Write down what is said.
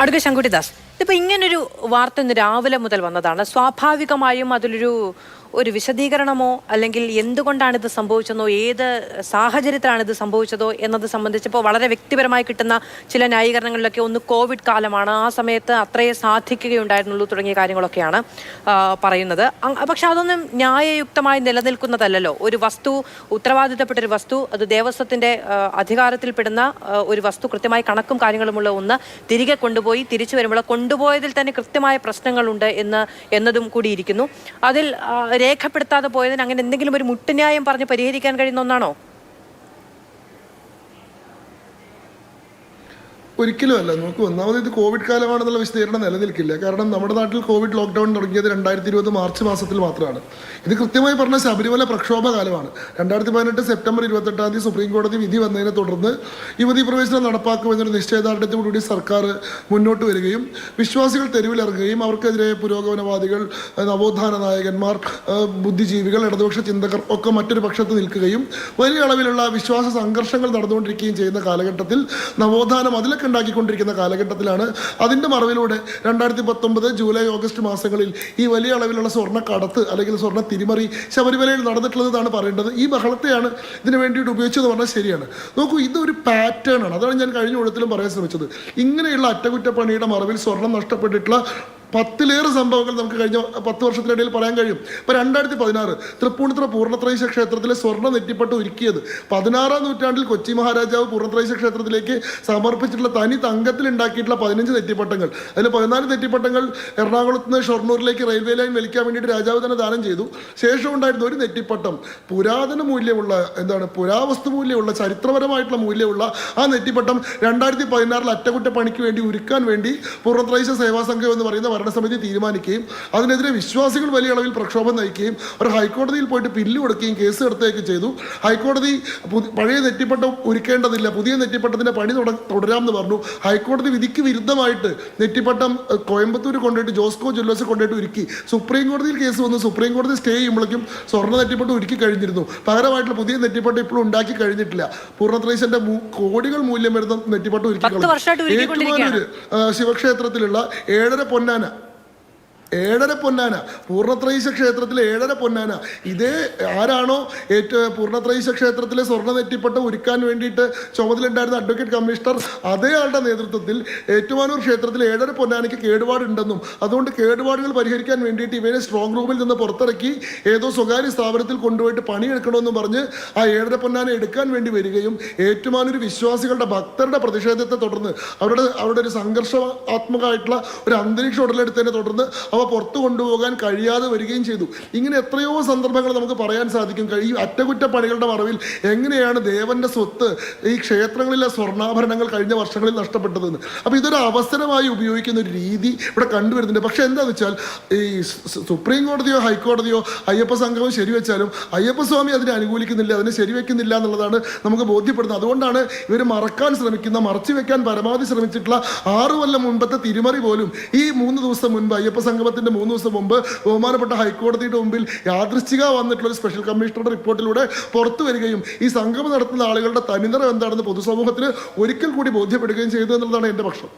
അടുക്ക ശങ്കുട്ടിദാസ്, ഇതിപ്പോൾ ഇങ്ങനൊരു വാർത്ത ഇന്ന് രാവിലെ മുതൽ വന്നതാണ്. സ്വാഭാവികമായും ഒരു വിശദീകരണമോ അല്ലെങ്കിൽ എന്തുകൊണ്ടാണ് ഇത് സംഭവിച്ചതോ ഏത് സാഹചര്യത്തിലാണ് ഇത് സംഭവിച്ചതോ എന്നത് സംബന്ധിച്ചപ്പോൾ വളരെ വ്യക്തിപരമായി കിട്ടുന്ന ചില ന്യായീകരണങ്ങളിലൊക്കെ ഒന്ന് കോവിഡ് കാലമാണ്, ആ സമയത്ത് അത്രയേ സാധിക്കുകയുണ്ടായിരുന്നുള്ളൂ തുടങ്ങിയ കാര്യങ്ങളൊക്കെയാണ് പറയുന്നത്. പക്ഷെ അതൊന്നും ന്യായയുക്തമായി നിലനിൽക്കുന്നതല്ലല്ലോ. ഒരു വസ്തു, ഉത്തരവാദിത്തപ്പെട്ടൊരു വസ്തു, അത് ദേവസ്വത്തിന്റെ അധികാരത്തിൽപ്പെടുന്ന ഒരു വസ്തു, കൃത്യമായി കണക്കും കാര്യങ്ങളുമുള്ള ഒന്ന് തിരികെ കൊണ്ടുപോയി തിരിച്ചു വരുമ്പോൾ കൊണ്ടുപോയതിൽ തന്നെ കൃത്യമായ പ്രശ്നങ്ങളുണ്ട് എന്നതും കൂടിയിരിക്കുന്നു. അതിൽ രേഖപ്പെടുത്താതെ പോയതിന് അങ്ങനെ എന്തെങ്കിലും ഒരു മുട്ടുന്യായം പറഞ്ഞ് പരിഹരിക്കാൻ കഴിയുന്ന ഒന്നാണോ? ഒരിക്കലും അല്ല. നമുക്ക് ഒന്നാമത് ഇത് കോവിഡ് കാലമാണെന്നുള്ള വിശദീകരണം നിലനിൽക്കില്ല. കാരണം നമ്മുടെ നാട്ടിൽ കോവിഡ് ലോക്ക്ഡൗൺ തുടങ്ങിയത് 2020 മാർച്ച് മാസത്തിൽ മാത്രമാണ്. ഇത് കൃത്യമായി പറഞ്ഞ ശബരിമല പ്രക്ഷോഭ കാലമാണ്. 2018 സെപ്റ്റംബർ 28 സുപ്രീം കോടതി വിധി വന്നതിനെ തുടർന്ന് യുവതീ പ്രവേശനം നടപ്പാക്കുമെന്നൊരു നിശ്ചയദാർഢ്യത്തോടുകൂടി സർക്കാർ മുന്നോട്ട് വരികയും വിശ്വാസികൾ തെരുവിലിറങ്ങുകയും അവർക്കെതിരെ പുരോഗമനവാദികൾ, നവോത്ഥാന നായകന്മാർ, ബുദ്ധിജീവികൾ, ഇടതുപക്ഷ ചിന്തകർ ഒക്കെ മറ്റൊരു പക്ഷത്ത് നിൽക്കുകയും വലിയ അളവിലുള്ള വിശ്വാസ സംഘർഷങ്ങൾ നടന്നുകൊണ്ടിരിക്കുകയും ചെയ്യുന്ന കാലഘട്ടത്തിൽ നവോത്ഥാനം അതിലൊക്കെ ഉണ്ടാക്കിക്കൊണ്ടിരിക്കുന്ന കാലഘട്ടത്തിലാണ് അതിൻ്റെ മറവിലൂടെ 2019 ജൂലൈ ഓഗസ്റ്റ് മാസങ്ങളിൽ ഈ വലിയ അളവിലുള്ള സ്വർണ്ണ കടത്ത് അല്ലെങ്കിൽ സ്വർണ്ണ തിരിമറി ശബരിമലയിൽ നടന്നിട്ടുള്ളതാണ് പറയേണ്ടത്. ഈ ബഹളത്തെയാണ് ഇതിനു വേണ്ടിയിട്ട് ഉപയോഗിച്ചതെന്ന് പറഞ്ഞാൽ ശരിയാണ്. നോക്കൂ, ഇതൊരു പാറ്റേൺ ആണ്. അതാണ് ഞാൻ കഴിഞ്ഞ ഒഴുത്തിലും പറയാൻ ശ്രമിച്ചത്. ഇങ്ങനെയുള്ള അറ്റകുറ്റപ്പണിയുടെ മറവിൽ സ്വർണം നഷ്ടപ്പെട്ടിട്ടുള്ള 10ലേറെ സംഭവങ്ങൾ നമുക്ക് കഴിഞ്ഞ 10 വർഷത്തിനിടയിൽ പറയാൻ കഴിയും. ഇപ്പോൾ 2016 തൃപ്പൂണിത്തുറ പൂർണ്ണത്രയീശ ക്ഷേത്രത്തിലെ സ്വർണ്ണ നെറ്റിപ്പട്ട് ഒരുക്കിയത് 16-ാം നൂറ്റാണ്ടിൽ കൊച്ചി മഹാരാജാവ് പൂർണ്ണത്രയീശ ക്ഷേത്രത്തിലേക്ക് സമർപ്പിച്ചിട്ടുള്ള തനി തങ്കത്തിൽ ഉണ്ടാക്കിയിട്ടുള്ള 15 നെറ്റിപ്പട്ടങ്ങൾ, അതിൽ 14 നെറ്റിപ്പട്ടങ്ങൾ എറണാകുളത്ത് നിന്ന് ഷൊർണൂരിലേക്ക് റെയിൽവേ ലൈൻ വലിക്കാൻ വേണ്ടിയിട്ട് രാജാവ് തന്നെ ദാനം ചെയ്തു. ശേഷം ഉണ്ടായിരുന്ന ഒരു നെറ്റിപ്പട്ടം പുരാതന മൂല്യമുള്ള, പുരാവസ്തു മൂല്യമുള്ള, ചരിത്രപരമായിട്ടുള്ള മൂല്യമുള്ള ആ നെറ്റിപ്പട്ടം 2016 അറ്റകുറ്റപ്പണിക്ക് വേണ്ടി ഉരുക്കാൻ വേണ്ടി പൂർണ്ണത്രയീശ സേവാ സംഘം എന്ന് പറയുന്ന ഭരണസമിതി തീരുമാനിക്കുകയും അതിനെതിരെ വിശ്വാസികൾ വലിയ അളവിൽ പ്രക്ഷോഭം നയിക്കുകയും ഒരു ഹൈക്കോടതിയിൽ പോയിട്ട് പില്ല് കൊടുക്കുകയും കേസ് എടുത്തുകയും ചെയ്തു. ഹൈക്കോടതി പഴയ നെറ്റിപ്പട്ടം ഒരുക്കേണ്ടതില്ല, പുതിയ നെറ്റിപ്പട്ടത്തിന്റെ പണി തുടരാമെന്ന് പറഞ്ഞു. ഹൈക്കോടതി വിധിക്ക് വിരുദ്ധമായിട്ട് നെറ്റിപ്പട്ടം കോയമ്പത്തൂർ കൊണ്ടുപോയിട്ട് ജോസ്കോ ജ്വല്ലേഴ്സ് കൊണ്ടുപോയിട്ട് ഒരുക്കി. സുപ്രീം കോടതിയിൽ കേസ് വന്നു. സുപ്രീം കോടതി സ്റ്റേ ചെയ്യുമ്പോഴേക്കും സ്വർണ്ണ നെറ്റിപ്പട്ടം ഒരുക്കി കഴിഞ്ഞിരുന്നു. പകരമായിട്ടുള്ള പുതിയ നെറ്റിപ്പട്ടം ഇപ്പോഴും ഉണ്ടാക്കി കഴിഞ്ഞിട്ടില്ല. പൂർണ്ണത്രയീശന്റെ കോടികൾ മൂല്യം വരുന്ന നെറ്റിപ്പട്ടം ഒരുക്കി കളഞ്ഞു. ഏറ്റുമാനൂര് ശിവക്ഷേത്രത്തിലുള്ള 7.5 പൊന്നാന പൂർണ്ണത്രയീശ ക്ഷേത്രത്തിലെ 7.5 പൊന്നാന, ഇതേ ആരാണോ പൂർണ്ണത്രയീശ ക്ഷേത്രത്തിലെ സ്വർണ്ണ നെറ്റിപ്പട്ടം ഒരുക്കാൻ വേണ്ടിയിട്ട് ചുമതലയുണ്ടായിരുന്ന അഡ്വക്കേറ്റ് കമ്മീഷണർ, അതേ ആളുടെ നേതൃത്വത്തിൽ ഏറ്റുമാനൂർ ക്ഷേത്രത്തിൽ 7.5 പൊന്നാനയ്ക്ക് കേടുപാടുണ്ടെന്നും അതുകൊണ്ട് കേടുപാടുകൾ പരിഹരിക്കാൻ വേണ്ടിയിട്ട് ഇവരെ സ്ട്രോങ് റൂമിൽ നിന്ന് പുറത്തിറക്കി ഏതോ സ്വകാര്യ സ്ഥാപനത്തിൽ കൊണ്ടുപോയിട്ട് പണിയെടുക്കണമെന്നും പറഞ്ഞ് ആ 7.5 പൊന്നാന എടുക്കാൻ വേണ്ടി വരികയും ഏറ്റുമാനൂർ വിശ്വാസികളുടെ ഭക്തരുടെ പ്രതിഷേധത്തെ തുടർന്ന് അവരുടെ ഒരു സംഘർഷാത്മകമായിട്ടുള്ള ഒരു അന്തരീക്ഷം ഉടലെടുത്തതിനെ തുടർന്ന് അവ പുറത്തു കൊണ്ടുപോകാൻ കഴിയാതെ വരികയും ചെയ്തു. ഇങ്ങനെ എത്രയോ സന്ദർഭങ്ങൾ നമുക്ക് പറയാൻ സാധിക്കും. ഈ അറ്റകുറ്റപ്പണികളുടെ മറവിൽ എങ്ങനെയാണ് ദേവന്റെ സ്വത്ത്, ഈ ക്ഷേത്രങ്ങളിലെ സ്വർണ്ണാഭരണങ്ങൾ കഴിഞ്ഞ വർഷങ്ങളിൽ നഷ്ടപ്പെട്ടതെന്ന്. അപ്പോൾ ഇതൊരു അവസരമായി ഉപയോഗിക്കുന്ന ഒരു രീതി ഇവിടെ കണ്ടുവരുന്നുണ്ട്. പക്ഷെ എന്താണെന്ന് വെച്ചാൽ ഈ സുപ്രീം കോടതിയോ ഹൈക്കോടതിയോ അയ്യപ്പ സംഘവും ശരിവെച്ചാലും അയ്യപ്പസ്വാമി അതിനെ അനുകൂലിക്കുന്നില്ല, അതിനെ ശരിവെക്കുന്നില്ല എന്നുള്ളതാണ് നമുക്ക് ബോധ്യപ്പെടുന്നത്. അതുകൊണ്ടാണ് ഇവർ മറക്കാൻ ശ്രമിക്കുന്ന, മറച്ചു വെക്കാൻ പരമാവധി ശ്രമിച്ചിട്ടുള്ള 6 കൊല്ലം മുൻപത്തെ തിരിമറി പോലും ഈ 3 ദിവസം മുൻപ് അയ്യപ്പ സംഘത്തിന്റെ 3 ദിവസം മുമ്പ് ബഹുമാനപ്പെട്ട ഹൈക്കോടതിയുടെ മുമ്പിൽ യാദൃശ്ചിക വന്നിട്ടുള്ള ഒരു സ്പെഷ്യൽ കമ്മീഷണറുടെ റിപ്പോർട്ടിലൂടെ പുറത്തു വരികയും ഈ സംഗമം നടത്തുന്ന ആളുകളുടെ തനിനിറം എന്താണെന്ന് പൊതുസമൂഹത്തിന് ഒരിക്കൽ കൂടി ബോധ്യപ്പെടുകയും ചെയ്തു എന്നുള്ളതാണ് എൻ്റെ പക്ഷം.